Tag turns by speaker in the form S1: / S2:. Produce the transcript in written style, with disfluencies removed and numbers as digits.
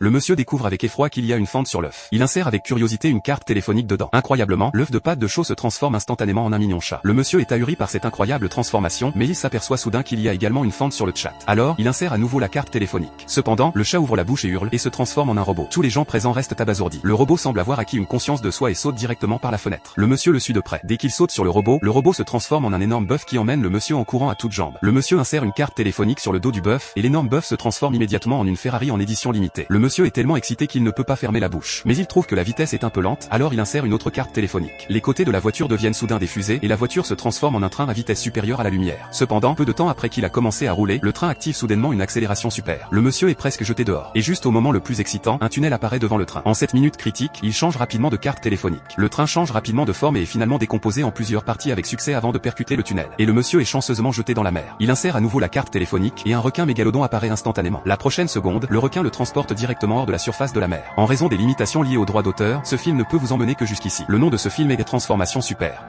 S1: Le monsieur découvre avec effroi qu'il y a une fente sur l'œuf. Il insère avec curiosité une carte téléphonique dedans. Incroyablement, l'œuf de pâte de chaux se transforme instantanément en un mignon chat. Le monsieur est ahuri par cette incroyable transformation, mais il s'aperçoit soudain qu'il y a également une fente sur le chat. Alors, il insère à nouveau la carte téléphonique. Cependant, le chat ouvre la bouche et hurle, et se transforme en un robot. Tous les gens présents restent abasourdis. Le robot semble avoir acquis une conscience de soi et saute directement par la fenêtre. Le monsieur le suit de près. Dès qu'il saute sur le robot se transforme en un énorme bœuf qui emmène le monsieur en courant à toutes jambes. Le monsieur insère une carte téléphonique sur le dos du bœuf, et l'énorme bœuf se transforme immédiatement en une Ferrari en édition limitée. Le monsieur est tellement excité qu'il ne peut pas fermer la bouche. Mais il trouve que la vitesse est un peu lente, alors il insère une autre carte téléphonique. Les côtés de la voiture deviennent soudain des fusées, et la voiture se transforme en un train à vitesse supérieure à la lumière. Cependant, peu de temps après qu'il a commencé à rouler, le train active soudainement une accélération super. Le monsieur est presque jeté dehors. Et juste au moment le plus excitant, un tunnel apparaît devant le train. En cette minute critique, il change rapidement de carte téléphonique. Le train change rapidement de forme et est finalement décomposé en plusieurs parties avec succès avant de percuter le tunnel. Et le monsieur est chanceusement jeté dans la mer. Il insère à nouveau la carte téléphonique, et un requin mégalodon apparaît instantanément. La prochaine seconde, le requin le transporte directement hors de la surface de la mer. En raison des limitations liées aux droits d'auteur, ce film ne peut vous emmener que jusqu'ici. Le nom de ce film est Transformation Super.